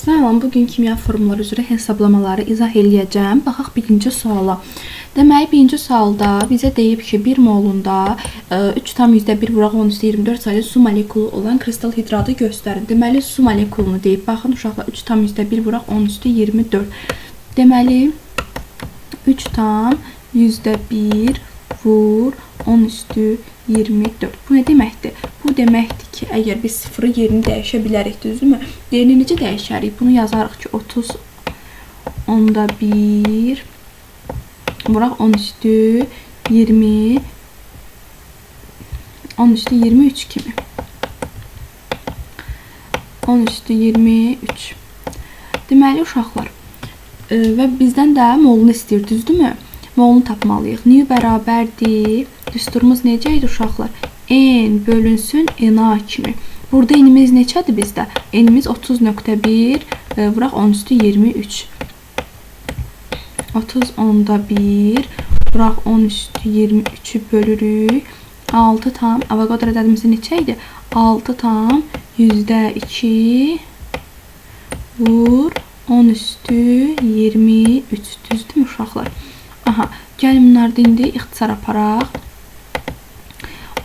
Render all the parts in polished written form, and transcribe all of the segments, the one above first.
Salam, bugün kimya formulları üzrə hesablamaları izah eləyəcəm. Baxaq birinci suala. Deməli, birinci sualda bizə deyib ki, 1 molunda 3,1 vuraq 10^24 saylı su molekulu olan kristal hidradı göstərin. Deməli, su molekulunu deyib. Baxın uşaqlar, 3,1 vuraq 10^24. Deməli, 3,1 vur 10^24. Bu nə deməkdir? Bu deməkdir ki, əgər biz sıfırı yerini dəyişə bilərik, düzdürmü? Yerini necə dəyişərik? Bunu yazarıq ki, 30,1 vuraq 10^23 kimi. 10^23. Deməli, uşaqlar, və bizdən də molunu istəyir, düzdürmü? Molunu tapmalıyıq. N bərabərdir. Düsturumuz necə idi uşaqlar? N bölünsün N-a kimi. Burada N-imiz neçədir bizdə? N-imiz 30,1 vuraq 10^23. 30,1 vuraq 10^23'ü bölürük. 6 tam. Avogadro ədədimiz neçə idi? 6 tam %2 vur 10^23. Düzdürmü uşaqlar? Aha, gəlin bunlarda indi ixtisar aparaq.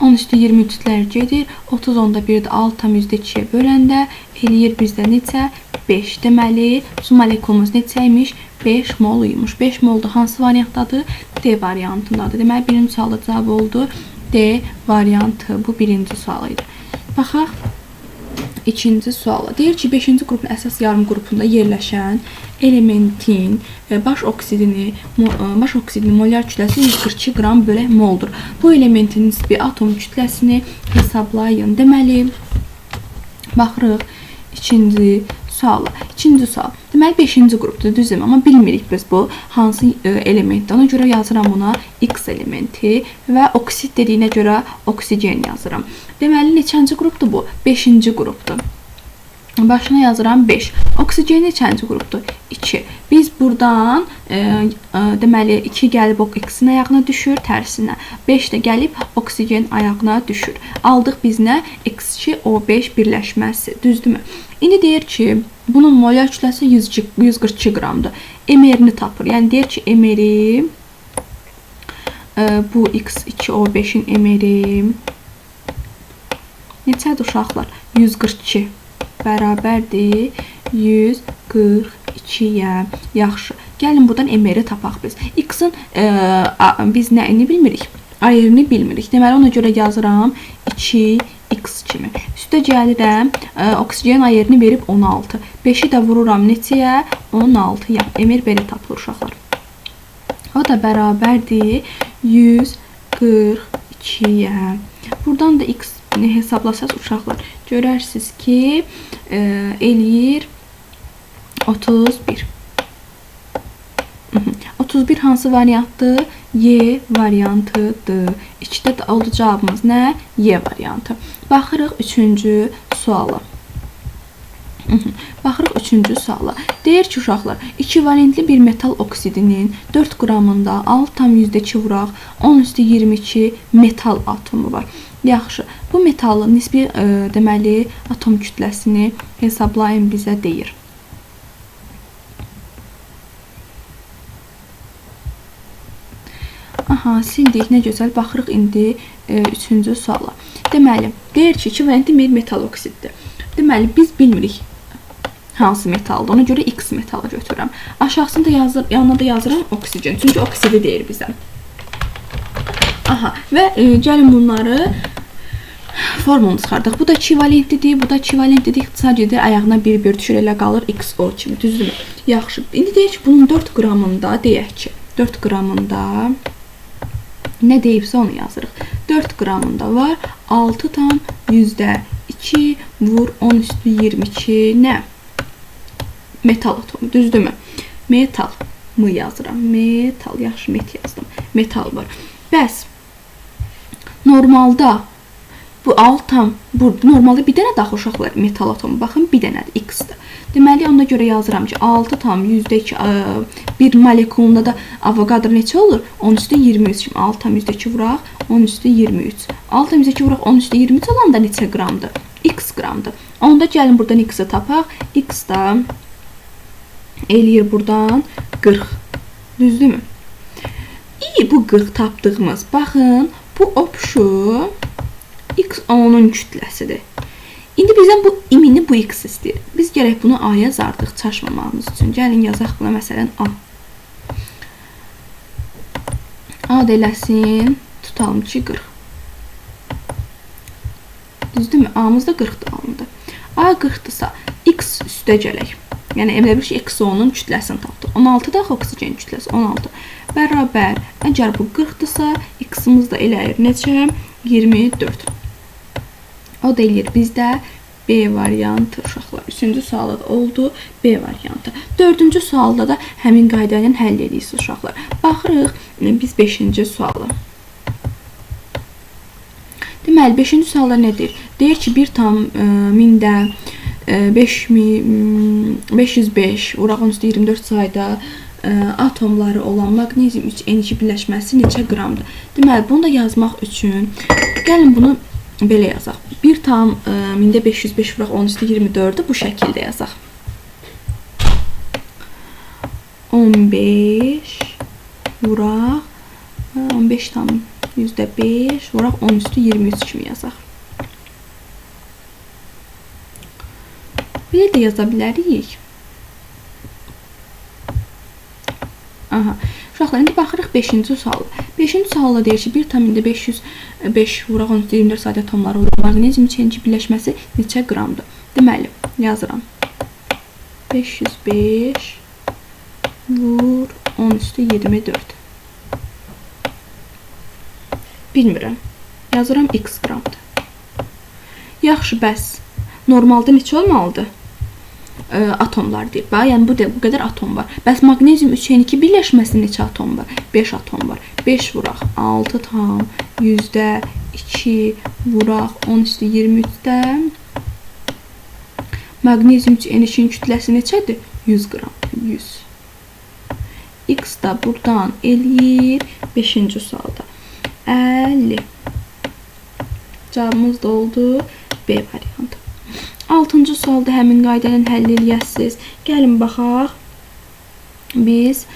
10^23'lər gedir. 30,1-də 6,2-yə böləndə eləyir bizdə neçə? 5. Deməli, su molekulumuz neçəymiş? 5 mol imiş. 5 molda hansı variantdadır? D variantındadır. Deməli, birinci sualda cavab oldu. D variantı. Bu birinci sual idi. Baxaq ikinci suala. Deyir ki, 5-ci qrupun əsas yarım qrupunda yerləşən elementin baş oksidinin molyar kütləsi 142 qram bölək moldur. Bu elementin nisbi atom kütləsini hesablayın. Deməli, baxırıq ikinci suala. İkinci sual. Deməli, 5-ci qrupdur, düzdür, amma bilmirik biz bu hansı elementdir. Ona görə yazıram buna X elementi və oksid dediyinə görə oksigen yazıram. Deməli, neçənci qrupdur bu? 5-ci qrupdur. Başına yazıram 5. Oksigen neçənci qrupdur? 2. Biz buradan deməli 2 gəlib X-in ayağına düşür, tərsinə. 5 də gəlib oksigen ayağına düşür. Aldıq biz nə? X2O5 birləşməsi. Düzdürmü? İndi deyir ki, bunun molyar kütləsi 142 qramdır. MR-ni tapır. Yəni deyir ki, MR-i bu X2O5-in MR-i neçədir uşaqlar? 142 bərabərdir 142-yə. Yaxşı. Gəlin buradan MR-i tapaq biz. X-in biz nəyini bilmirik? Ayırını bilmirik. Deməli, ona görə yazıram 2X kimi. Üstə gəlirəm, oksigen ayırını verib 16. 5-i də vururam neçəyə? 16-ya. MR belə tapılır uşaqlar. O da bərabərdir 142-yə. Buradan da X hesablasaz uşaqlar, görərsiniz ki, eləyir 31. 31 hansı variantdır? Y variantıdır. İkidə də oldu cavabımız nə? Y variantı. Baxırıq üçüncü suala. Baxırıq üçüncü suala. Deyir ki, uşaqlar, 2 valentli bir metal oksidinin 4 qramında 6,2 vuraq 10^22 metal atomu var. Yaxşı, bu metalın nisbi deməli atom kütləsini hesablayın bizə deyir. Aha, sildik, nə gözəl. Baxırıq indi üçüncü suala. Deməli, deyir ki, 2 valentli bir metal oksiddir. Deməli, biz bilmirik hansı metaldır. Ona görə X metalı götürürəm. Aşağısında yanına da yazıram oksigen. Çünki oksidi deyir bizə. Aha, və gəlin bunları formulunu çıxardıq. Bu da 2 valentlidir, bu da 2 valentlidir. İxtisar ayağına bir düşür, elə qalır XO kimi. Düzdürmü? Yaxşı. İndi deyir ki, bunun 4 qramında deyək ki, 4 qramında nə deyibsə onu yazırıq. 4 qramında var 6,2 vur 10^22 nə? Metal atomu, düzdürmü? Metal mı yazıram? Metal, yaxşı, met yazdım. Metal var. Bəs normalda bu burada normalda bir dənə daxil uşaqlar metal atomu. Baxın, bir dənədir, X-dir. Deməli, ona görə yazıram ki, 6,2 bir molekulunda da Avogadro neçə olur? 10^23. Şimdi 6,2 vuraq 10^23. 6,2 vuraq 10^23 olanda neçə qramdır? X qramdır. Onda gəlin buradan X-i tapaq. X da eləyir buradan 40. Düzdürmü? İyi, bu 40 tapdığımız. Baxın, bu opşu x10'un kütləsidir. İndi bizdən bu imini bu x istəyir. Biz gərək bunu a yazardıq çaşmamağımız üçün. Gəlin yazaq buna məsələn a. A deləsin, tutalım ki 40. Düzdürmü? A'mız da 40'dır alındı. A 40'dırsa x üstə gələk. Yəni elə bir şey x10'un kütləsini tapdıq. 16 da oksigen kütləsi 16. Bərabər, əgər bu 40'dırsa x-imiz da eləyir neçə? 24. O da eləyir bizdə B variantı uşaqlar. 3-cü sualda da oldu B variantı. 4-cü sualda da həmin qayda ilə həll edirsiniz uşaqlar. Baxırıq biz 5-ci suala. Deməli 5-ci sualda nədir? Deyir ki 1 tam 1000-də 505 uraqın üstü 24 sayda atomları olan maqnezium 3N2 birləşməsi neçə qramdır? Deməli bunu da yazmaq üçün gəlin bunu belə yazaq. 1 tam 1000-də 505 vuraq 10 üstü 24'ü bu şəkildə yazaq. 15 vuraq 15 tam %5 vuraq 10 üstü 23 kimi yazaq. Belə də yaza bilərik. Aha. Uşaqlar, indi baxırıq 5-ci suala. 5-ci sualda deyir ki, 1 tam 1000-də 505 vuraq 10 üstü 24 sayda atomları olan maqnezium 3N2 birləşməsi neçə qramdır? Deməli, yazıram. 505 vur 10 üstü 24. Bilmirəm. Yazıram x qramdır. Yaxşı, bəs normalda neçə olmalıdır? Atomlar deyir. Yəni bu qədər atom var. Bəs maqnezium 3N2 birləşməsi neçə atom var? 5 atom var. 5 vuraq 6 tam %2 vuraq 10 üstü 23'də maqnezium 3N2'nin kütləsi neçədir? 100 qram. 100. X da buradan eləyir 5-ci sualda 50. Cavabımız da oldu B variantı. 6-cı sualda həmin qayda ilə həll eləyəsiniz. Gəlin baxaq. Biz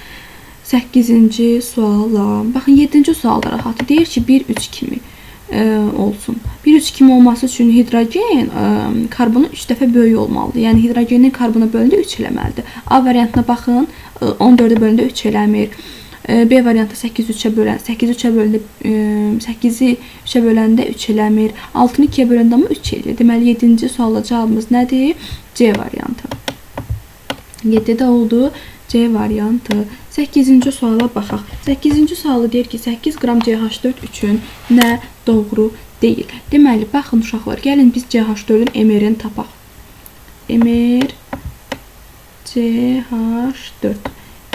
8-ci suala. Baxın 7-ci sualda rahatdır. Deyir ki 1-3 kimi olsun. 1-3 kimi olması üçün hidrogen karbona 3 dəfə böyük olmalıdır. Yəni hidrogenin karbona bölündə 3 eləməlidir. A variantına baxın. 14'e bölündə 3 eləmir. B variantı 8'i 3'e böləndə 3 eləmir. 6'nı 2'ye böləndə amma 3 eləyir. Deməli 7-ci sualda cavabımız nədir? C variantı. 7'də oldu C variantı. 8-ci suala baxaq. 8-ci sualı deyir ki 8 qram CH4 üçün nə doğru deyil. Deməli baxın uşaqlar, gəlin biz CH4'ün MR-ini tapaq. MR CH4.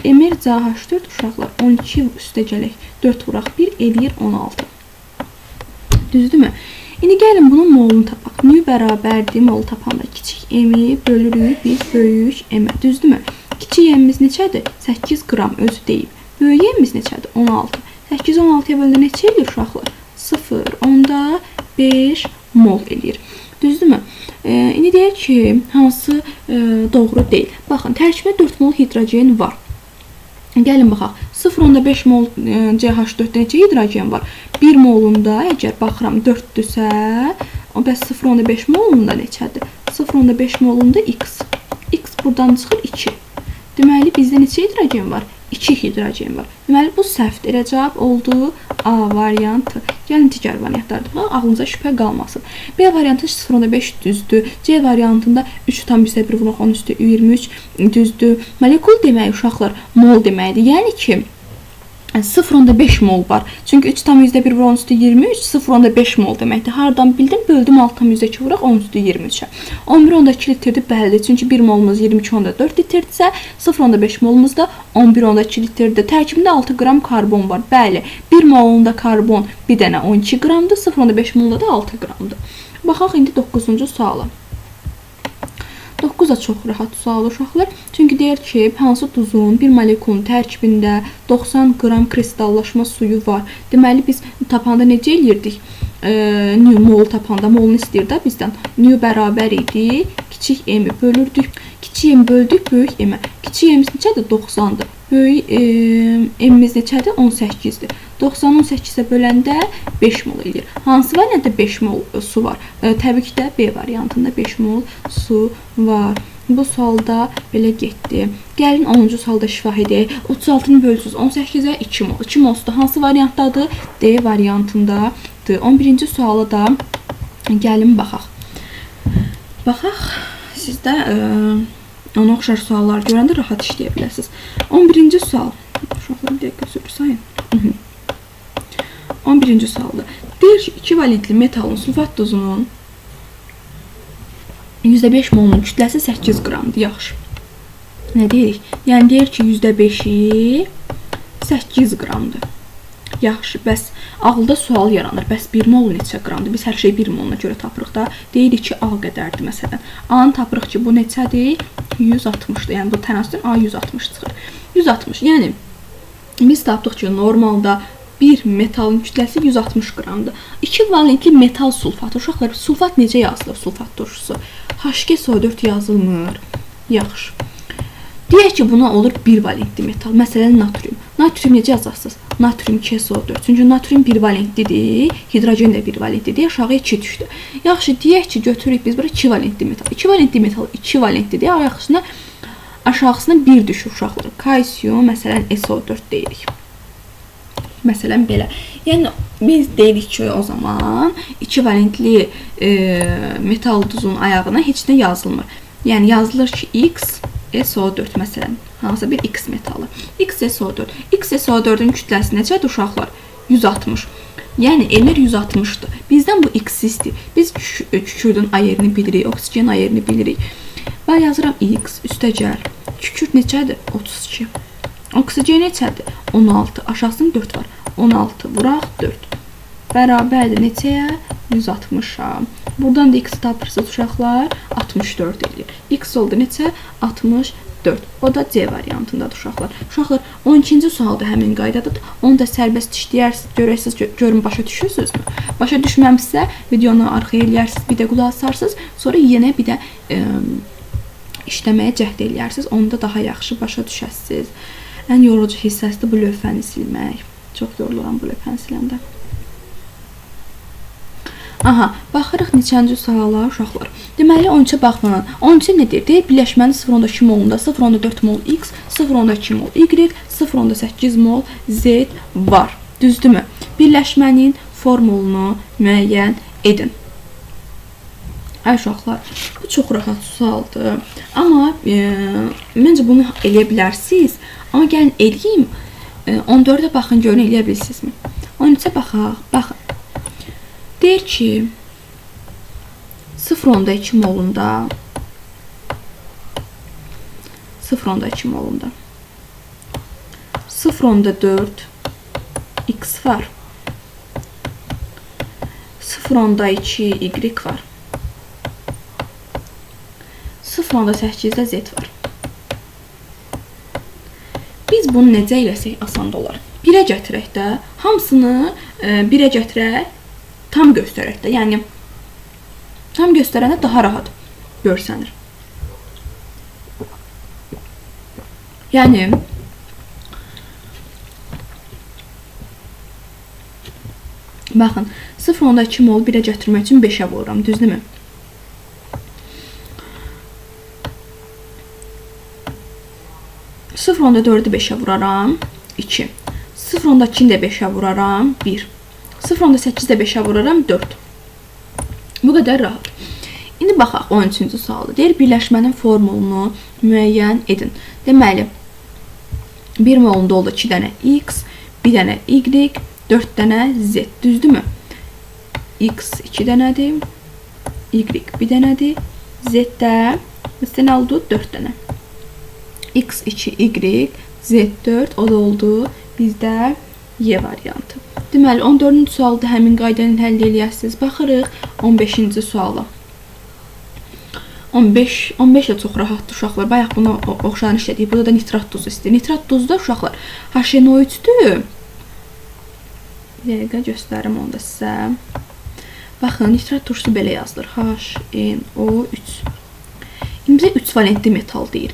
MR CH4 uşaqlar 12 üstə gələk. 4 vuraq 1 eləyir 16. Düzdürmü? İndi gəlin bunun molunu tapaq. Nü bərabərdir mol tapanda kiçik m bölürük biz böyük m. Düzdürmü? Kiçik m'imiz neçədir? 8 qram özü deyib. Böyük m'imiz neçədir? 16. 8 16'ya bölündə neçə eləyir uşaqlar? 0. Onda 5 mol eləyir. Düzdürmü? İndi deyək ki, hansı doğru deyil. Baxın, tərkibində 4 mol hidrogen var. Gəlin baxaq. 0.5 mol CH4'də neçə hidrogen var? 1 molunda, əgər baxıram 4-dürsə, bəs 0.5 molunda neçədir? 0.5 molunda x. X buradan çıxır 2. Deməli, bizdə neçə hidrogen var? 2 hidrogen var. Deməli, bu səhvdir. Elə cavab oldu A variantı. Gəlin digər variantlardır. Ağlınıza şübhə qalmasın. B variantı 0.5 düzdür. C variantında 3,1 vuraq 10 üstü 23 düzdür. Molekul demək uşaqlar mol deməkdir. Yəni ki 0.5 mol var. Çünki 3,1 vuraq 10 üstü 23 0.5 mol deməkdir. Hardan bildim? Böldüm 6,2 vuraq 10 üstü 23'ə. 11,2 litrdir bəlidir. Çünki 1 molumuz 22,4 litrdirsə 0.5 molumuz da 11,2 litrdir. Tərkibində 6 qram karbon var. Bəli, 1 molunda karbon bir dənə 12 qramdır. 0.5 molunda da 6 qramdır. Baxaq indi 9-cu suala. 9 da çox rahat sual uşaqlar. Çünki deyir ki, hansı duzun bir molekulun tərkibində 90 qram kristallaşma suyu var. Deməli, biz tapanda necə eləyirdik? Mol tapanda molunu istəyir də bizdən. Nü bərabər idi. kiçik m-i bölürdük. Kiçik m böldük böyük m-ə. Kiçik m-imiz neçədir? 90-dır. Böyük m-imiz neçədir? 18-dir. 90-ı 18-ə böləndə 5 mol edir. Hansı variantda 5 mol su var? Təbii ki də B variantında 5 mol su var. Bu sualda belə getdi. Gəlin 10-cu sualda şifah edək. 36-nı bölürsüz 18-ə 2 mol. 2 mol suda hansı variantdadır? D variantındadır. 11-ci suala da gəlin baxaq. Baxaq. Siz də ona oxşar suallar görəndə rahat işləyə bilərsiniz. 11-ci sual. Uşaqlar bir dəqiqə sürü sayın. 11-ci sualda. Deyir ki, 2 valentli metalın sulfat dozunun %5 molunun kütləsi 8 qramdır. Yaxşı. Nə deyirik? Yəni deyir ki, %5-i 8 qramdır. Yaxşı, bəs ağılda sual yaranır. Bəs 1 mol neçə qramdır? Biz hər şey 1 moluna görə tapırıq da. Deyirik ki, A qədərdir məsələn. A-nı tapırıq ki, bu neçədir? 160-dır. Yəni bu tənasüdür A 160 çıxır. 160. Yəni biz tapdıq ki, normalda bir metalın kütləsi 160 qramdır. 2 valentli metal sulfatı. Uşaqlar, sulfat necə yazılır? Sulfat turşusu. H2SO4 yazılmır. Yaxşı. Deyək ki, buna olur 1 valentli metal. Məsələn, natrium. Natrium necə yazarsınız? Natrium 2SO4. Çünki natrium 1 valentlidir, hidrogen də 1 valentlidir. Aşağı 2 düşdü. Yaxşı, deyək ki, götürürük biz bura 2 valentli metal. 2 valentli metal 2 valentlidir. Aşağısına 1 düşür uşaqlar. Kalsium, məsələn, SO4 deyirik. Məsələn, belə. Yəni, biz deyirik ki, o zaman 2 valentli metal duzun ayağına heç nə yazılmır. Yəni, yazılır ki, X, SO4 məsələn, hansısa bir X metalı. XSO4. XSO4-ün kütləsi necədir uşaqlar? 160. Yəni, elmir 160-dır. Bizdən bu X-isdir. Biz kükürdün ayerini bilirik, oksigen ayerini bilirik. Və yazıram X, üstəgəl. Kükürt neçədir? 32. Oksigen neçədir? 16. Aşağısında 4 var. 16 vuraq 4. Bərabərdir neçəyə? 160-a. Buradan da X tapırsınız uşaqlar. 64 edir. X oldu neçə? 64. O da C variantındadır uşaqlar. Uşaqlar 12-ci sualda həmin qaydadadır. Onu da sərbəst işləyərsiniz. Görəsiniz, görün başa düşürsünüzmü? Başa düşməmişsə videonu arxaya eləyərsiniz, bir də qulaq asarsınız. Sonra yenə bir də işləməyə cəhd eləyərsiniz. Onda daha yaxşı başa düşəsiniz. Ən yorucu hissəsidir bu lövhəni silmək. Çox yoruluram bu lövhəni siləndə. Aha, baxırıq neçənci suala uşaqlar. Deməli, 13-ə baxmadan. 13-ə nə deyir? Deyir, birləşmənin 0,2 molunda 0,4 mol X, 0,2 mol Y, 0,8 mol Z var. Düzdürmü? Birləşmənin formulunu müəyyən edin. Ay uşaqlar, bu çox rahat sualdır. Amma məncə bunu eləyə bilərsiniz. Amma gəlin eləyim. 14-ə baxın, görün eləyə bilirsinizmi? 13-ə baxaq. Baxın. Deyir ki, 0,2 molunda 0,4 X var. 0,2 Y var. 0,8-də Z var. Biz bunu necə eləsək asan olar? 1-ə gətirək də, hamısını 1-ə gətirək, tam göstərək də. Yəni, tam göstərəndə daha rahat görsənir. Yəni, baxın, 0,2 mol 1-ə gətirmək üçün 5-ə vururam, düzdürmü? Sıfır 4'ü 5'e vuraram 2. 0,2'ni də 5'e vuraram 1. 0,8'i də 5'e vuraram 4. Bu qədər rahat. İndi baxaq 13-cü sualda. Deyir, birləşmənin formulunu müəyyən edin. Deməli, 1 molunda oldu 2 dənə X, 1 dənə Y, 4 dənə Z. Düzdürmü? X 2 dənədir, Y 1 dənədir, Z də nə oldu? 4 dənə. X2, Y, Z4, o da oldu bizdə Y variantı. Deməli, 14-cü sualda həmin qaydanı həll eləyəsiniz. Baxırıq 15-ci suala. 15 də çox rahatdır uşaqlar. Bayaq bunu oxşarını işlədik. Burada da nitrat duzu istəyir. Nitrat duzu da uşaqlar HNO3-dür. Bir dəqiqə göstərim onu da sizə. Baxın, nitrat turşusu belə yazılır. HNO3. Bizə 3 valentli metal deyir.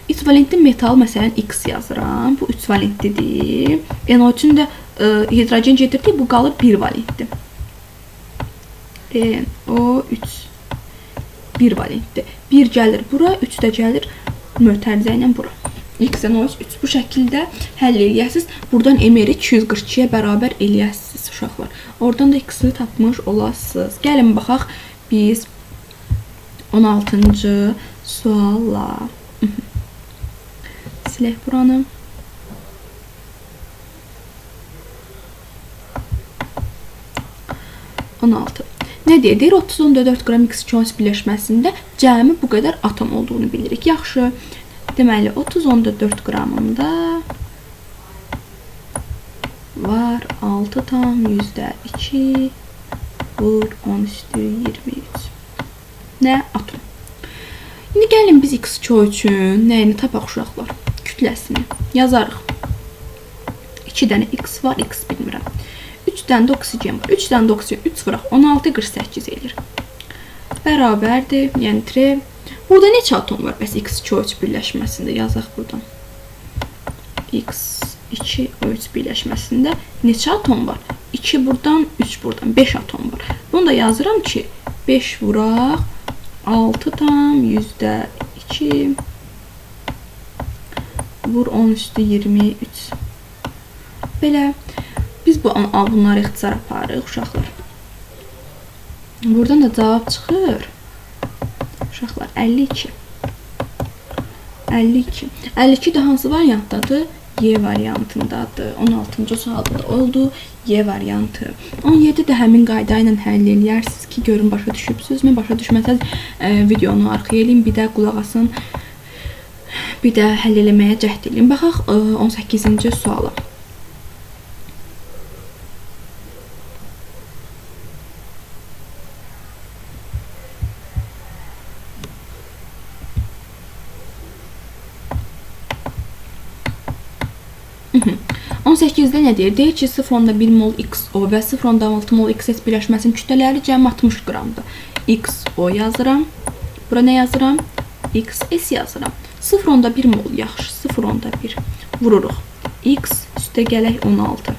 3 valentli metal məsələn X yazıram. Bu 3 valentlidir. NO3-ün də hidrogen gedirdi, bu qalır 1 valentli. NO3 1 valentli. 1 gəlir bura, 3 də gəlir mötərizə ilə bura. X NO3 3 bu şəkildə həll eləyəsiniz. Buradan M-i 242-yə bərabər eləyəsiniz uşaqlar. Oradan da X-i tapmış olasınız. Gəlin baxaq biz 16-cı sualla. Silək buranı. Nə deyir? 30.4 qram X2O3 birləşməsində cəmi bu qədər atom olduğunu bilirik. Yaxşı. Deməli, 30.4 qramında var 6,2 vur 10^23. Nə? Atom. İndi gəlin biz X2O3-ün nəyini tapaq uşaqlar? Kütləsini yazarıq. 2 dənə X var, X bilmirəm. 3 dənə də oksigen var. 3 dənə də oksigen 3 vuraq 16,48 eləyir. Bərabərdir, yəni 3. Burada neçə atom var? Bəs X2O3 birləşməsində yazaq buradan. X2O3 birləşməsində neçə atom var? 2 buradan, 3 buradan, 5 atom var. Bunu da yazıram ki, 5 vuraq 6,2 vur 10^23. Belə biz bunları ixtisar aparırıq uşaqlar. Buradan da cavab çıxır. Uşaqlar 52. 52. 52 də hansı variantdadır? Y variantındadır. 16-cı sualda da oldu. Y variantı. 17 də həmin qayda ilə həll eləyərsiniz ki, görün başa düşübsünüzmü? Başa düşməsəz videonu arxaya eləyin, bir də qulaq asın. Bir də həll eləməyə cəhd edin. Baxaq 18-ci suala. Hı-hı. 18-də nə deyir? Deyir ki, 0,1 mol XO və 0,6 mol XS birləşməsinin kütlələri cəmi 60 qramdır. XO yazıram. Bura nə yazıram? XS yazıram. 0,1 mol yaxşı. 0,1 vururuq. X üstə gələk 16.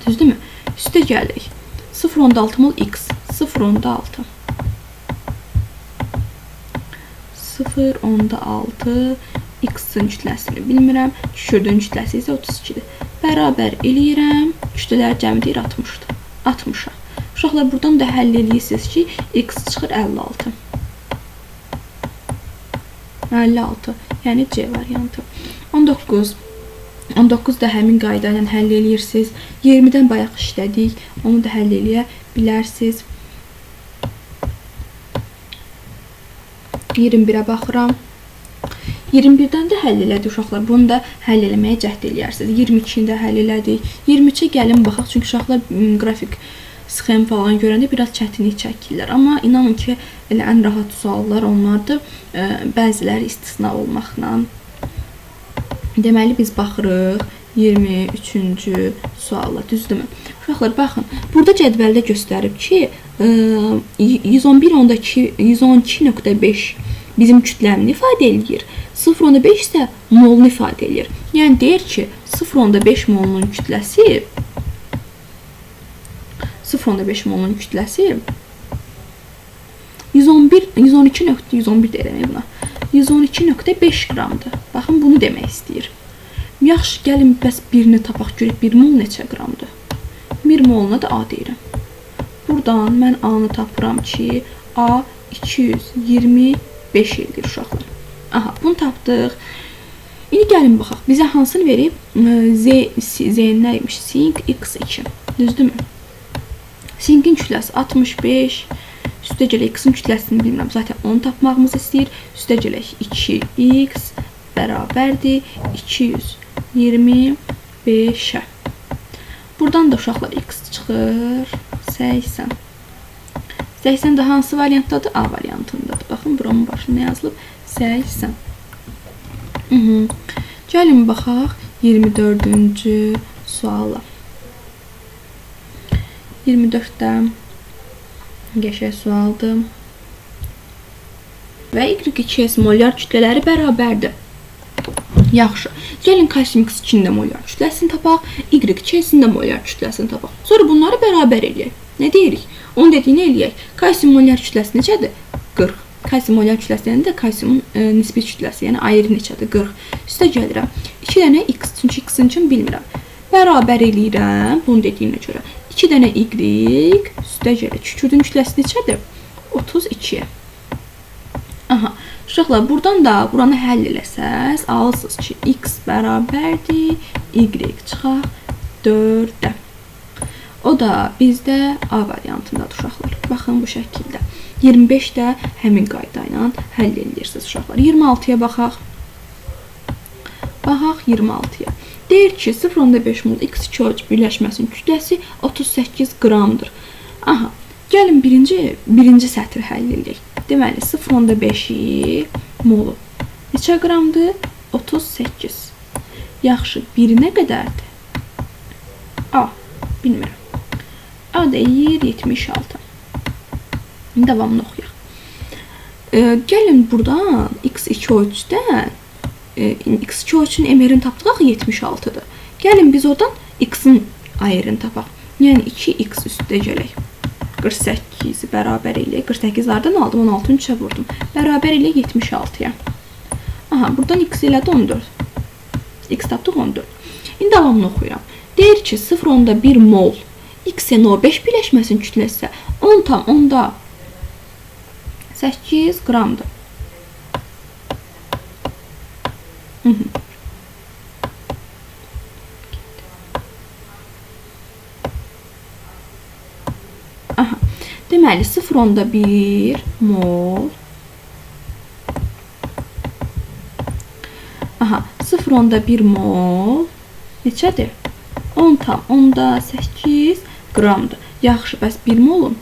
Düzdürmü? Üstə gələk. 0,6 mol X. 0,6. 0,6 X-in kütləsini bilmirəm. Düşürdüyün kütləsi isə 32-dir. Bərabər eləyirəm. Kütlələr cəmi deyir 60-dır. 60-a. Uşaqlar buradan da həll eləyirsiniz ki, X çıxır 56. 56. Yəni C variantı. 19. 19 da həmin qayda ilə həll eləyirsiniz. 20-dən bayaq işlədik. Onu da həll eləyə bilərsiniz. 21-ə baxıram. 21-dən də həll elədik uşaqlar. Bunu da həll eləməyə cəhd eləyərsiniz. 22-ni də həll elədik. 23-ə gəlin baxaq. Çünki uşaqlar qrafik sxem falan görəndə biraz çətinlik çəkirlər. Amma inanın ki, elə ən rahat suallar onlardır. Bəziləri istisna olmaqla. Deməli biz baxırıq 23-cü suala. Düzdürmü? Uşaqlar baxın. Burada cədvəldə göstərib ki, 112.5 bizim kütləmini ifadə edir. 0,5 isə molunu ifadə edir. Yəni deyir ki, 0,5 molunun kütləsi 112.111 deyirəm buna. 112.5 qramdır. Baxın, bunu demək istəyir. Yaxşı, gəlin bəs birini tapaq görək. 1 mol neçə qramdır? 1 moluna da A deyirəm. Buradan mən A-nı tapıram ki, A 225 eləyir uşaqlar. Aha, bunu tapdıq. İndi gəlin baxaq. Bizə hansını verib? Z nəymiş? Sink X2. Düzdürmü? Sinkin kütləsi 65. Üstə gələk X-in kütləsini bilmirəm. Zaten onu tapmağımız istəyir. Üstə gələk 2X bərabərdir 225-ə. Buradan da uşaqlar X çıxır 80. 80 də hansı variantdadır? A variantındadır. Baxın, buranın başında yazılıb 80. Gəlin baxaq 24-cü suala. 24-də qəşəng sualdır. və Y2S molyar kütlələri bərabərdir. Yaxşı. Gəlin kalsium X2-nin də molyar kütləsini tapaq, Y2S-nin də molyar kütləsini tapaq. Sonra bunları bərabər eləyək. Nə deyirik? Onun dediyini eləyək. Kalsium molyar kütləsi neçədir? 40. Kalsium molyar kütləsi yəni də kalsiumun nisbi kütləsi, yəni ayrı neçədir? 40. Üstə gəlirəm. 2 dənə X, çünki X-in üçün bilmirəm. Bərabər eləyirəm bunun dediyinə görə. 2 dənə Y, üstə gəlir. Kükürdün kütləsi neçədir? 32. Aha. Uşaqlar, buradan da buranı həll eləsəz, alırsınız ki, X bərabərdir, Y çıxaq 4-də. O da bizdə A variantındadır, uşaqlar. Baxın bu şəkildə. 25-də həmin qayda ilə həll edirsiniz, uşaqlar. 26-ya baxaq. Baxaq 26-ya. Deyir ki, 0,5 mol X2O3 birləşməsinin kütləsi 38 qramdır. Aha. Gəlin birinci sətri həll edək. Deməli, 0,5 molu neçə qramdır? 38. Yaxşı, biri nə qədərdir? A, bilmirəm. A deyir 76. Davamını oxuyaq. Gəlin buradan X2O3-dən X2O3-ün emerini tapdıq 76-dır. Gəlin biz oradan X-in ayırını tapaq. Yəni 2X üstə gələk. 48-i bərabər eləyək. 48-lərdən aldım, 16-ın 3-ə vurdum. Bərabər eləyək 76-ya. Aha, buradan X elədi 14. X tapdıq 14. İndi davamını oxuyuram. Deyir ki, 0,1 mol XNO5 birləşməsinin kütləsi 10,8 qramdır. Aha. Deməli 0,1 mol. Aha, 0,1 mol neçədir? 10,8 qramdır. Yaxşı, bəs 1 molun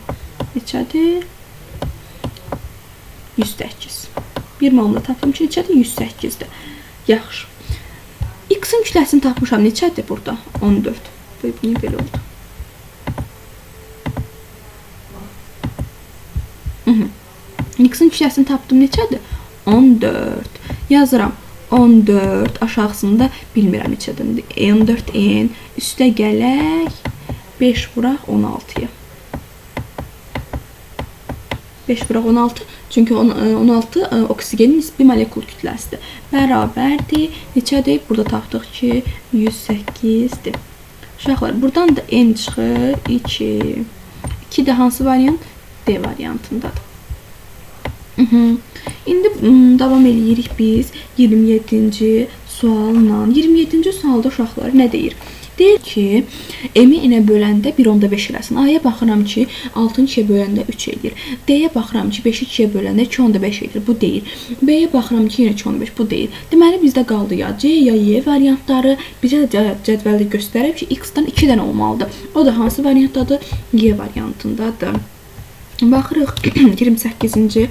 neçədir? 108. 1 molunu da tapdım ki, neçədir? 108-dir. Yaxşı. X-in kütləsini tapmışam. Neçədir burada? 14. Niyə belə oldu? X-in kütləsini tapdım. Neçədir? 14. Yazıram. 14 aşağısında bilmirəm neçədir. 14n üstə gələk 5 vuraq 16-ya. 5 vuraq 16. Çünki 16 oksigenin nisbi molekul kütləsidir. Bərabərdir. Neçədir? Burada tapdıq ki 108-dir. Uşaqlar, buradan da n çıxır 2. 2 də hansı variant? D variantındadır. İndi davam edirik biz 27-ci sualla. 27-ci sualda uşaqlar nə deyir? Deyir ki, M-i n-ə böləndə 1/5 eləsin. A-ya baxıram ki, 6-ı 2-yə böləndə 3 edir. D-yə baxıram ki, 5-i 2-yə böləndə 2/5 edir. Bu deyil. B-yə baxıram ki, yenə 2/5. Bu deyil. Deməli, bizdə qaldı ya C, ya Y variantları. Bizə də cədvəldə göstərib ki, X-dan 2 dənə olmalıdır. O da hansı variantdadır? Y variantındadır. Baxırıq 28-ci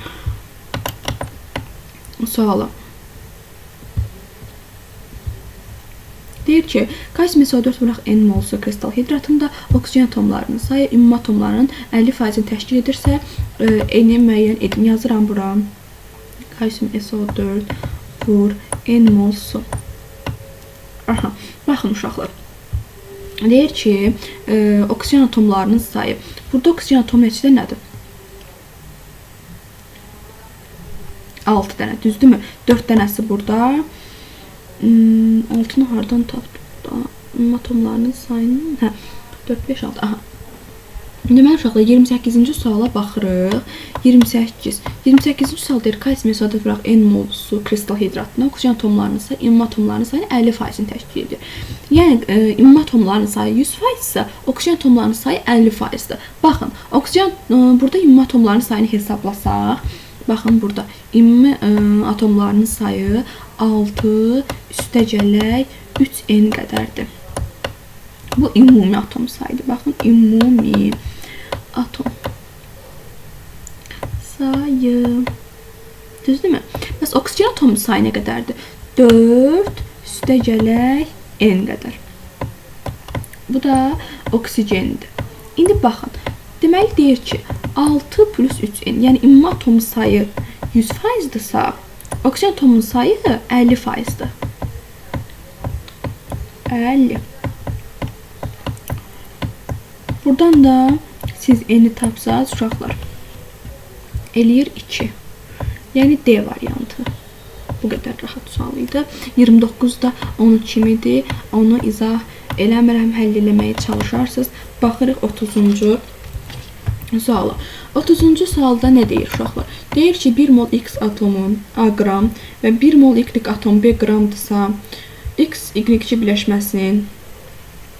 suala. Deyir ki, kalsium SO4 vuraq N mol su kristal hidratında oksigen atomlarının sayı ümumi atomlarının 50%-ni təşkil edirsə, N-i müəyyən edin. Yazıram bura. Kalsium SO4 vur N mol su. Aha, baxın uşaqlar. Deyir ki, oksigen atomlarının sayı. Burada oksigen atomu neçədə nədir? 6 dənə, düzdürmü? 4 dənəsi burada. 6-nı hardan tapdım? Atomlarının sayını. Hə, 4, 5, 6. Aha. Deməli, uşaqlar, 28-ci suala baxırıq. 28. 28-ci sual deyir, kalsium SO4 vuraq N mol su kristal hidratına oksigen atomlarının sayı, ümumi atomlarının sayı 50%-ni təşkil edir. Yəni, ümumi atomlarının sayı 100%-sə, oksigen atomlarının sayı 50%-dir. Baxın, oksigen, burada ümumi atomlarının sayını hesablasaq, baxın burada, ümumi atomlarının sayı 6 üstə gələk 3n qədərdir. Bu ümumi atom sayıdır. Baxın, ümumi atom sayı. Düzdürmü? Bəs oksigen atomu sayı nə qədərdir? 4 üstə gələk n qədər. Bu da oksigendir. İndi baxın. Deməli deyir ki, 6 plus 3n, yəni ümumi atom sayı 100%-dırsa, oksigen atomunun sayı 50%-dır. 50. Buradan da siz eni tapsaz uşaqlar. Eləyir 2. Yəni D variantı. Bu qədər rahat sual idi. 29-da onun kimidir. Onu izah eləmirəm, həll eləməyə çalışarsınız. Baxırıq 30-cu suala. 30-cu sualda nə deyir uşaqlar? Deyir ki, 1 mol X atomun A qram və 1 mol Y atom B qramdırsa, X, Y2 birləşməsinin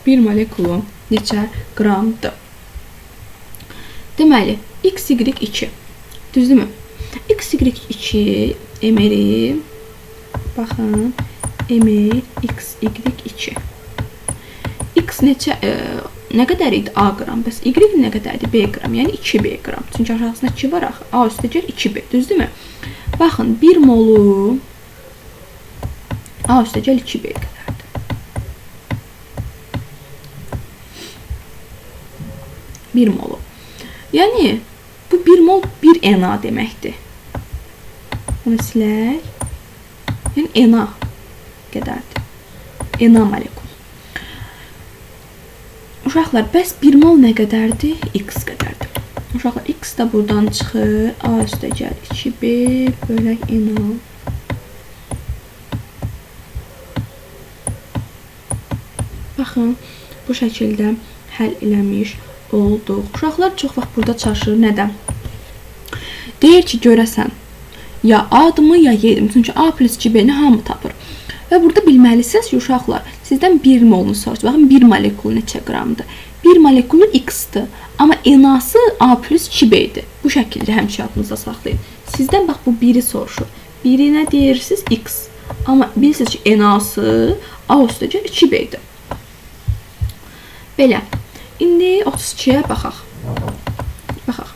1 molekulu neçə qramdır? Deməli, X, Y2. Düzdürmü? X, Y2 emeri, baxın, emir X, Y2. X neçə, nə qədər idi A qram? Bəs Y nə qədər idi? B qram, yəni 2B qram. Çünki aşağısında 2 var axı. A üstə gəl 2B, düzdürmü? Baxın, 1 molu A üstə gəl 2B qədərdir. Bir molu. Yəni, bu 1 mol 1 Na deməkdir. Bunu silək. Yəni, Na qədərdir. Na molekul. Uşaqlar, bəs 1 mol nə qədərdir? X qədərdir. Uşaqlar, X da buradan çıxır. A üstə gəl 2B bölək Na. Baxın, bu şəkildə həll eləmiş olduq. Uşaqlar çox vaxt burada çaşır. Nədən? Deyir ki, görəsən, ya A-dımı, ya Y-dim. Çünki A plus 2B-ni hamı tapır. Və burada bilməlisiniz ki, uşaqlar, sizdən 1 molunu soruşur. Baxın, 1 molekulu neçə qramdır? 1 molekulu X-dır. Amma Na-sı A plus 2B-dir. Bu şəkildə həmişə yadınızda saxlayın. Sizdən bax, bu 1-i soruşur. 1-i nə deyirsiniz? X. Amma bilirsiniz ki, Na-sı A üstəcə 2B-dir. Belə. İndi 32-yə baxaq. Baxaq.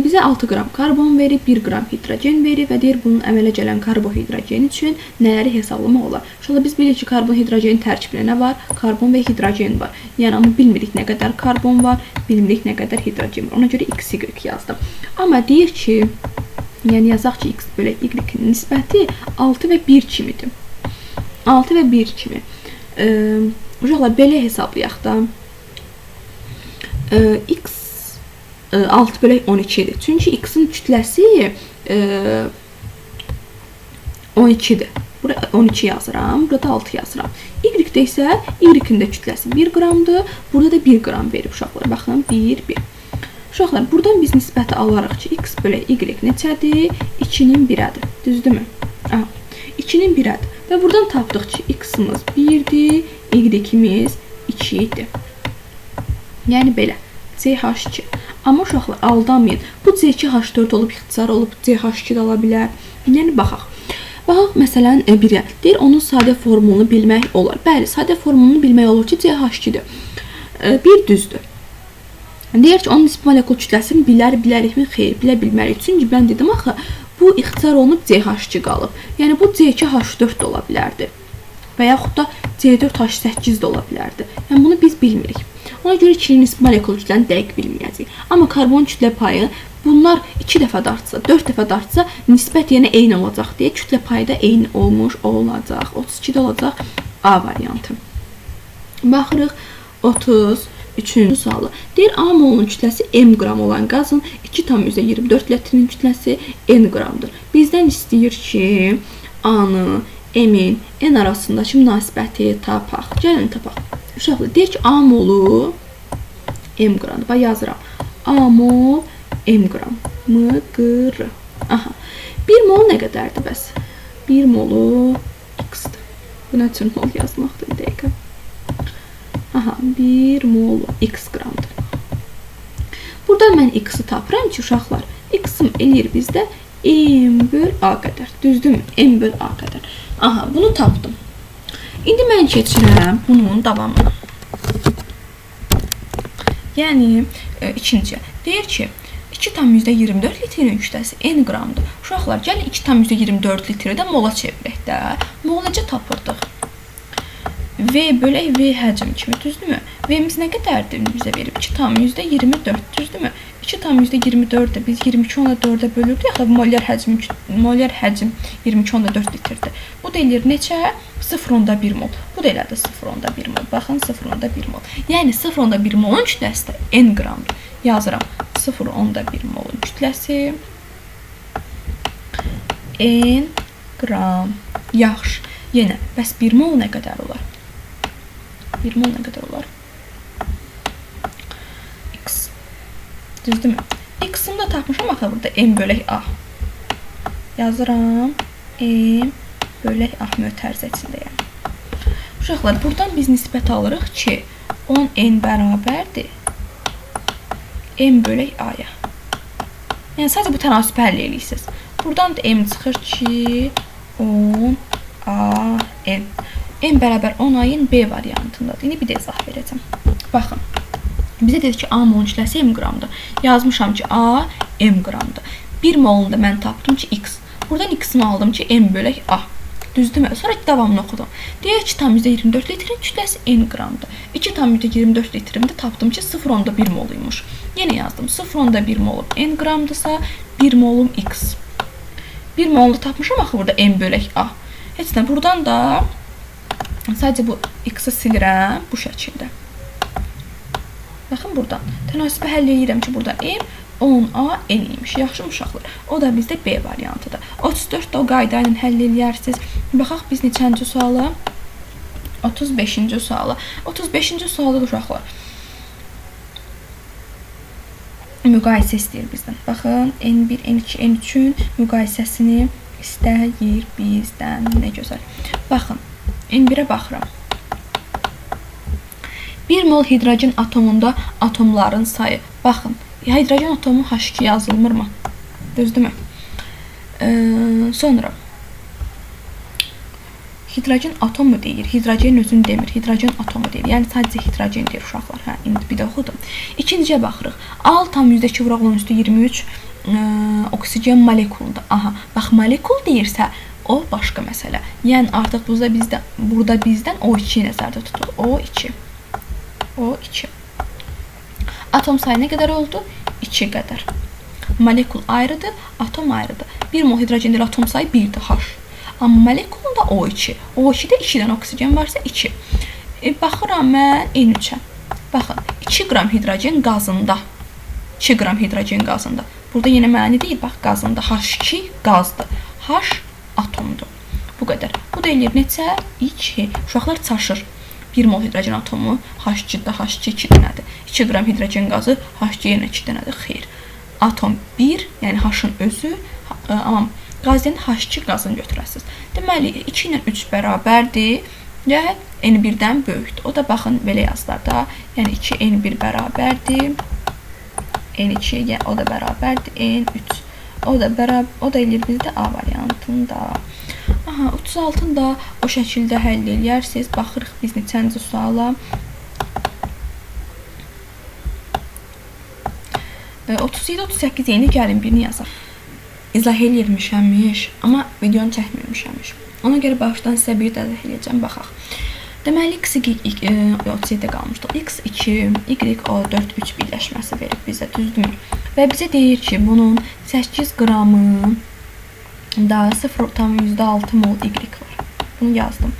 Bizə 6 qram karbon verir, 1 qram hidrogen verir və deyir bunun əmələ gələn karbohidrogen üçün nələri hesablamaq olar? Şöyle biz bilirik ki, karbohidrogenin tərkibində nə var? Karbon və hidrogen var. Yəni, amma bilmirik nə qədər karbon var, bilmirik nə qədər hidrogen var. Ona görə X, Y yazdım. Amma deyir ki, yəni yazaq ki, X bölək Y-nin nisbəti 6 və 1 kimidir. 6 və 1 kimi. Uşaqlar, belə hesablayaq da. X 6 bölək 12-dir. Çünki X-in kütləsi 12-dir. Burada 12 yazıram, burada 6 yazıram. Y-də isə Y-in də kütləsi 1 qramdır. Burada da 1 qram verib uşaqlar. Baxın, 1, 1. Uşaqlar, buradan biz nisbəti alarıq ki, X bölək Y neçədir? 2-nin 1-ədir. Düzdürmü? 2-nin 1-ədir. Və buradan tapdıq ki, X-imiz 1-dir, Y-imiz 2 idi. Yəni belə. CH2. Amma uşaqlar, aldanmayın. Bu C2H4 olub, ixtisar olub, CH2 də ola bilər. Yəni, baxaq. Baxaq, məsələn, birə. Deyir, onun sadə formulunu bilmək olar. Bəli, sadə formulunu bilmək olur ki, CH2-dir. Bir düzdür. Deyir ki, onun nisbi molekul kütləsini bilərikmi? Xeyr, bilə bilmərik. Çünki mən dedim, axı, bu ixtisar olunub CH2 qalıb. Yəni, bu C2H4 də ola bilərdi. Və yaxud da C4H8 də ola bilərdi. Yəni, bunu biz bilmirik. Ona görə 2-nin nisbi molekul kütləni dəqiq bilməyəcək. Amma karbon kütlə payı bunlar 2 dəfə də artsa, 4 dəfə də artsa nisbət yenə eyni olacaq deyə kütlə payı da eyni olmuş olacaq. 32-də olacaq A variantı. Baxırıq 33-cü sualı. Deyir, A molunun kütləsi M qram olan qazın 2,24 litrinin kütləsi N qramdır. Bizdən istəyir ki, A-nı, M-in N arasındakı münasibəti tapaq. Gəlin tapaq. Uşaqlar, deyir ki, A molu M qramdır. Bax, yazıram. A mol M qram. M qr. Aha. 1 mol nə qədərdir bəs? 1 molu X-dir. Bu nə üçün mol yazmaqdır? Bir dəqiqə. Aha, 1 mol X qramdır. Burada mən X-i tapıram ki, uşaqlar, X-im eləyir bizdə M böl A qədər. Düzdürmü? M böl A qədər. Aha, bunu tapdım. İndi mən keçirəm bunun davamına. Yəni, ikinciyə. Deyir ki, 2,24 litrin kütləsi N qramdır. Uşaqlar, gəlin 2,24 litri də mola çevirək də. Mol necə tapırdıq? V bölək V həcm kimi, düzdürmü? V-miz nə qədərdir? Bizə verib 2,24, düzdürmü? 2,24-də biz 22,4-ə bölürdük. Yaxı molyar həcm 22,4 litrdir. Bu da eləyir neçə? 0,1 mol. Bu da elədir 0,1 mol. Baxın 0,1 mol. Yəni 0,1 molun kütləsi də n qramdır. Yazıram. 0,1 molun kütləsi n qram. Yaxşı. Yenə, bəs 1 mol nə qədər olar? 1 mol nə qədər olar? X. Düzdürmü? X-ını da tapmışam. Axı burada m bölək a. Yazıram. M bölək a mötərizəsindəyəm. Uşaqlar, buradan biz nisbət alırıq ki, 10n bərabərdir m bölək a-ya. Yəni, sadəcə bu tənasibi həll eləyirsiniz. Buradan da m çıxır ki, 10 a n. M bərabər 10a-ın B variantındadır. İndi bir də izah verəcəm. Baxın. Bizə dedi ki, A molun kütləsi m qramdır. Yazmışam ki, A m qramdır. 1 molunda mən tapdım ki, x. Buradan x-ını aldım ki, m bölək a. Düzdürmü? Sonra davamını oxudum. Deyək ki, tam %24 litrin kütləsi n qramdır. 2,24 litrimdə tapdım ki, 0,1 moluymuş. Yenə yazdım. 0,1 molum n qramdırsa, 1 molum x. 1 molunu tapmışam axı burada m bölək a. Heç nə, buradan da sadəcə bu x-i silirəm bu şəkildə. Baxın buradan. Tənasibi həll edirəm ki, burada m 10a n imiş. Yaxşı uşaqlar. O da bizdə B variantıdır. 34 da o qayda ilə həll eləyərsiniz. Baxaq biz neçənci suala? 35-ci suala. 35-ci sualda uşaqlar. Müqayisə istəyir bizdən. Baxın, N1, N2, N3-ün müqayisəsini istəyir bizdən. Nə gözəl. Baxın, N1-ə baxıram. 1 mol hidrogen atomunda atomların sayı. Baxın, hidrogen atomu H2 yazılmır mı? Düzdürmü? Sonra hidrogen atom mu deyir? Hidrogen özünü demir. Hidrogen atomu deyir. Yəni sadəcə hidrogen deyir uşaqlar. Hə, indi bir də oxudum. İkinciyə baxırıq. A tam %2 vuraq 10^23 oksigen molekulunda. Aha, bax molekul deyirsə, o başqa məsələ. Yəni artıq burada bizdən O2 nəzərdə tutulur. O2. O2. Atom sayı nə qədər oldu? 2 qədər. Molekul ayrıdır, atom ayrıdır. 1 mol hidrogen atom sayı 1-dir, H. Amma molekulunda O2. O2-də 2 dənə oksigen varsa 2. Baxıram mən N3-ə. Baxın, 2 qram hidrogen qazında. 2 qram hidrogen qazında. Burada yenə mənə deyil, bax qazında H2 qazdır. H atomdur. Bu qədər. Bu da eləyir neçə? 2. Uşaqlar çaşır. 1 mol hidrogen atomu H2-də H2 2 dənədir. 2 qram hidrogen qazı H2 yenə 2 dənədir. Xeyr. Atom 1, yəni H-ın özü, amma qazdan H2 qazını götürəsiniz. Deməli, 2 ilə 3 bərabərdir və N1-dən böyükdür. O da baxın, belə yazılar da. Yəni 2 N1 bərabərdir. N2, yəni o da bərabərdir. N3. O da eləyir bizdə A variantında. Aha, 36-ını da o şəkildə həll eləyərsiniz. Baxırıq biz neçənci suala. 37-38 yeni gəlin birini yazaq. İzah eləyirmişəmiş, amma videonu çəkmirmişəmiş. Ona görə başdan sizə bir də eləyəcəm, baxaq. Deməli, X37-də qalmışdıq. X2, YO4, 3 birləşməsi verib bizə, düzdür. Və bizə deyir ki, bunun 8 qramı da 0,6 mol Y var. Bunu yazdım.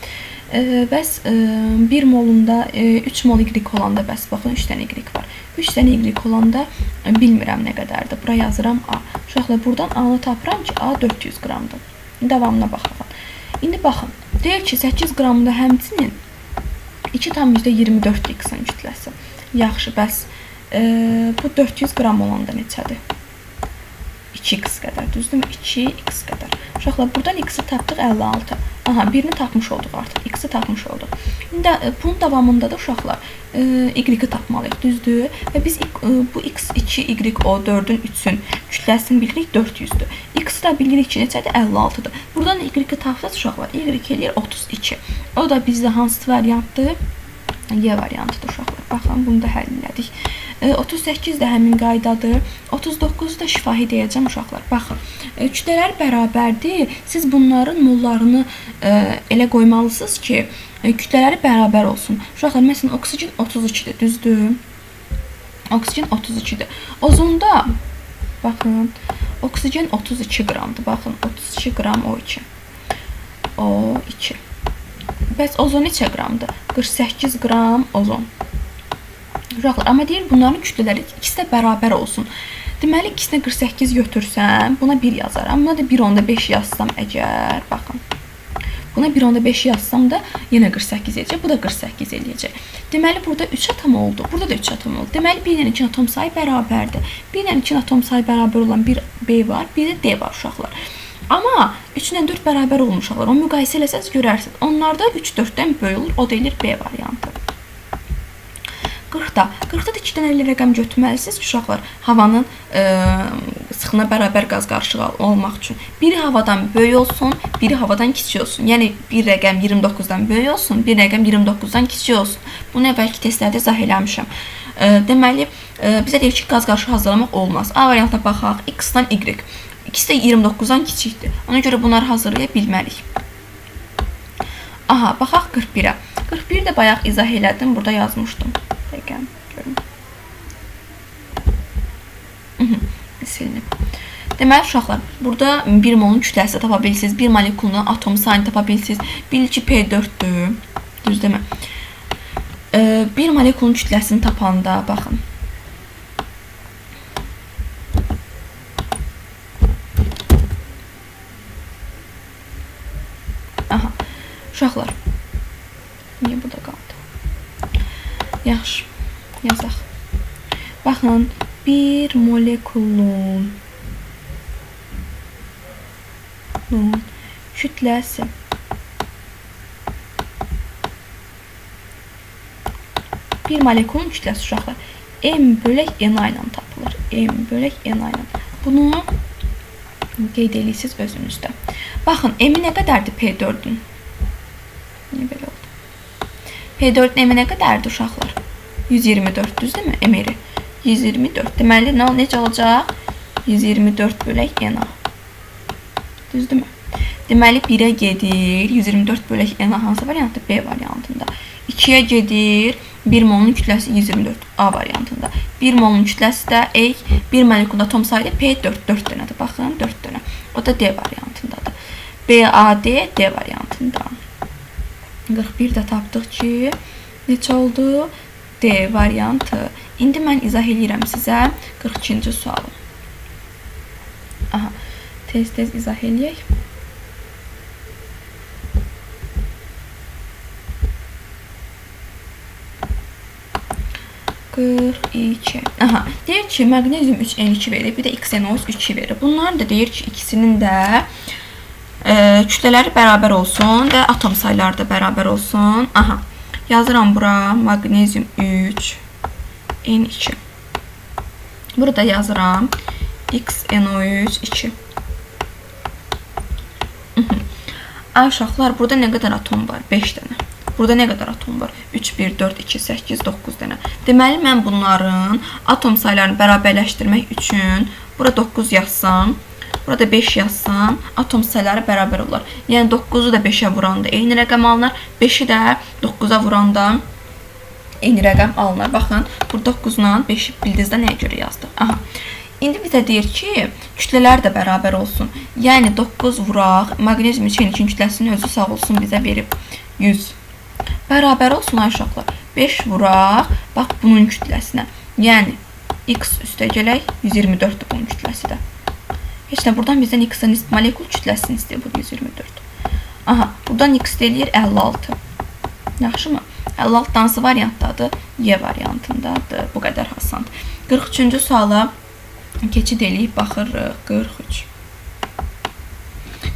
Bəs 1 molunda 3 mol Y olanda, bəs baxın 3 dənə Y var. 3 dənə Y olanda bilmirəm nə qədərdir. Bura yazıram A. Uşaqlar, buradan A-nı tapıram ki, A 400 qramdır. Davamına baxaq. İndi baxın. Deyir ki, 8 qramında həmçinin 2,24 X-in kütləsi. Yaxşı, bəs bu 400 qram olanda neçədir? 2x qədər, düzdürmü? 2x qədər. Uşaqlar, buradan x-i tapdıq 56. Aha, birini tapmış olduq artıq. X-i tapmış olduq. İndi bunun davamında da uşaqlar y-i tapmalıyıq, düzdür? Və biz bu x2, y-o4-ün 3-ün kütləsini bilirik 400-dür. X-i da bilirik ki, neçədir? 56-dır. Buradan y-i tapsaq uşaqlar, y eləyir 32. O da bizdə hansı variantdır? Y variantıdır uşaqlar. Baxın, bunu da həll elədik. 38 də həmin qaydadır. 39 da şifahi deyəcəm uşaqlar. Baxın, kütlələr bərabərdir. Siz bunların mollarını elə qoymalısınız ki, kütlələri bərabər olsun. Uşaqlar, məsələn, oksigen 32-dir, düzdür? Oksigen 32-dir. Ozonda baxın, oksigen 32 qramdır. Baxın, 32 qram O2. O2. Bəs ozon neçə qramdır? 48 qram ozon. Uşaqlar, amma deyir bunların kütlələri ikisi də bərabər olsun. Deməli, ikisinə 48 götürsəm, buna 1 yazaram. Buna da 1/5 yazsam əgər, baxın. Buna 1/5 yazsam da yenə 48 eləyəcək. Bu da 48 eləyəcək. Deməli, burada 3 atom oldu. Burada da 3 atom oldu. Deməli, 1 ilə 2 atom sayı bərabərdir. 1 ilə 2 atom sayı bərabər olan bir B var, bir də D var uşaqlar. Amma 3 ilə 4 bərabər olmuş uşaqlar. Onu müqayisə eləsəz görərsiniz. Onlarda 3 4-dən böyük olur. O deyilir B variantı. 40-da 2 dənə elə rəqəm götürməlisiniz uşaqlar. Havanın sıxına bərabər qaz qarışığı olmaq üçün. Biri havadan böyük olsun, biri havadan kiçik olsun. Yəni bir rəqəm 29-dan böyük olsun, bir rəqəm 29-dan kiçik olsun. Bunu əvvəlki testlərdə izah eləmişəm. Deməli, bizə deyir ki, qaz qarışığı hazırlamaq olmaz. A variantına baxaq. X-dan Y. İkisi də 29-dan kiçikdir. Ona görə bunları hazırlaya bilmərik. Aha, baxaq 41-ə. 41 də bayaq izah elədim, burada yazmışdım. Dəqiqən, görün. Silinib. Deməli, uşaqlar, burada 1 molun kütləsi tapa bilirsiniz, 1 molekulunun atom sayını tapa bilirsiniz. Bil ki, P4-dür. Düz demə. 1 molekulun kütləsini tapanda, baxın. Aha, uşaqlar. Niyə burada qaldı? Yaxşı, yazaq. Baxın, bir molekulun kütləsi bir molekulun kütləsi uşaqlar M bölək NA ilə tapılır. M bölək NA ilə. Bunu qeyd edirsiniz özünüzdə. Baxın, M-i nə qədərdir P4-ün? Niyə belə oldu? P4-ün M-i nə qədərdir uşaqlar? 124, düz demə? M-i 124. Deməli, necə olacaq? 124 bölək NA. Düz demə? Deməli, 1-ə gedir. 124 bölək NA hansı variantı? B variantında. 2-yə gedir. 1 molun kütləsi 124 A variantında. 1 molun kütləsi də 1 molekulun atom sayı P4 4 dənədir. Baxın, 4 dənə. O da D variantındadır. BAD D variantında. 41-də tapdıq ki, neçə oldu? D variantı. İndi mən izah edirəm sizə 42-ci sualı. Aha, tez-tez izah eləyək. Aha, deyir ki, maqnezium 3N2 verir, bir də XNO3 2 verir. Bunlar da deyir ki, ikisinin də kütlələri bərabər olsun və atom sayları da bərabər olsun. Aha, yazıram bura maqnezium 3N2. Burada yazıram XNO3 2. Uşaqlar, burada nə qədər atom var? 5 dənə. Burada nə qədər atom var? 3, 1, 4, 2, 8, 9 dənə. Deməli, mən bunların atom saylarını bərabərləşdirmək üçün burada 9 yazsam, burada 5 yazsam, atom sayları bərabər olar. Yəni, 9-u da 5-ə vuranda eyni rəqəm alınır, 5-i də 9-a vuranda eyni rəqəm alınır. Baxın, burada 9-la 5-i bildinizdə nəyə görə yazdıq? Aha. İndi bizə deyir ki, kütlələr də bərabər olsun. Yəni, 9 vuraq, maqnezium 3N2-nin kütləsinin özü sağ olsun bizə verib 100. Bərabər olsun ay uşaqlar. 5 vuraq, bax bunun kütləsinə. Yəni, X üstə gələk, 124-dür bunun kütləsi də. Heç nə, buradan bizdən X-in molekul kütləsini istəyir, bu 124. Aha, buradan X deyir 56. Yaxşı mı? 56 hansı variantdadır? Y variantındadır. Bu qədər asandır. 43-cü suala keçid eləyib baxırıq. 43.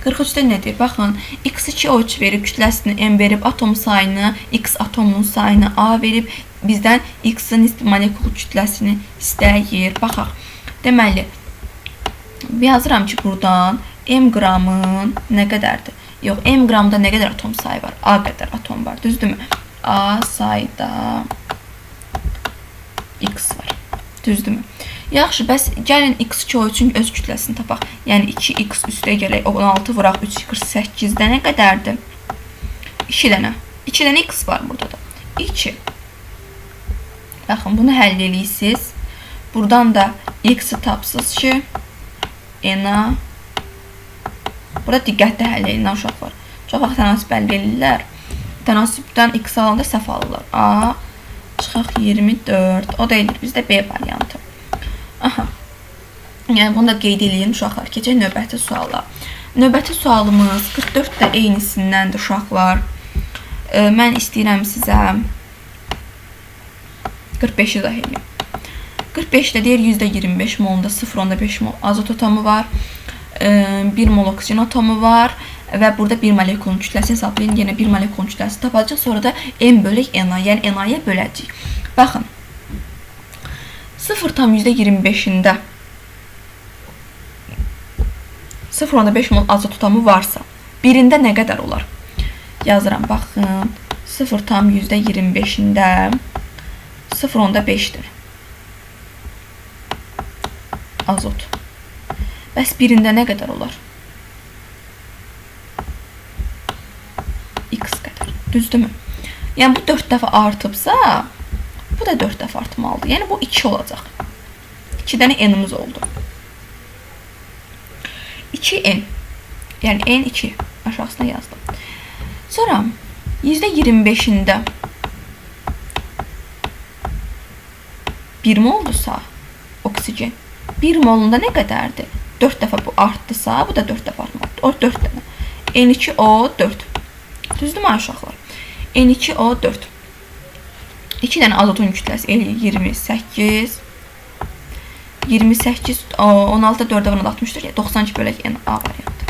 43-də nədir? Baxın, X2O3 verib, kütləsini M verib, atom sayını, X atomunun sayını A verib, bizdən X-in molekul kütləsini istəyir. Baxaq. Deməli, yazıram ki, buradan M qramın nə qədərdir? Yox, M qramda nə qədər atom sayı var? A qədər atom var, düzdürmü? A sayda X var, düzdürmü? Yaxşı, bəs gəlin X2O3-ün öz kütləsini tapaq. Yəni 2X üstə gələk, 16 vuraq, 3 48-də nə qədərdir? 2 dənə. 2 dənə X var burada da. 2. Baxın, bunu həll eləyirsiniz. Buradan da x-i tapsız ki n-a. Burada diqqətlə həll edin uşaqlar. Çox vaxt tənasib əldə edirlər. Tənasibdən x alanda səhv alırlar. A çıxaq 24. O da edir bizdə B variantı. Aha. Yəni bunu da qeyd edin uşaqlar. Keçək növbəti suala. Növbəti sualımız 44 də eynisindəndir uşaqlar. Mən istəyirəm sizə 45-i də eləyim. 45-də deyir %25 molunda 0,5 mol azot atomu var. 1 mol oksigen atomu var və burada 1 molekulun kütləsi hesablayın. Yenə 1 molekulun kütləsi tapacaq. Sonra da n bölək na, yəni na-ya böləcəyik. Baxın. 0,25-ində 0,5 mol azot atomu varsa, birində nə qədər olar? Yazıram, baxın. 0,25-ində 0,5-dir. Azot. Bəs birində nə qədər olar? X qədər. Düzdürmü? Yəni bu 4 dəfə artıbsa, bu da 4 dəfə artmalıdır. Yəni bu 2 olacaq. 2 dənə n-imiz oldu. 2n. Yəni n2 aşağısına yazdım. Sonra %25-ində 1 moldursa oksigen, 1 molunda nə qədərdir? 4 dəfə bu artdısa, bu da 4 dəfə artmalıdır. O 4 dənə. N2O4. Düzdürmü uşaqlar? N2O4. 2 dənə azotun kütləsi 28. 28, 16, 4-ə 60-dır. 92 bölək N A variantı.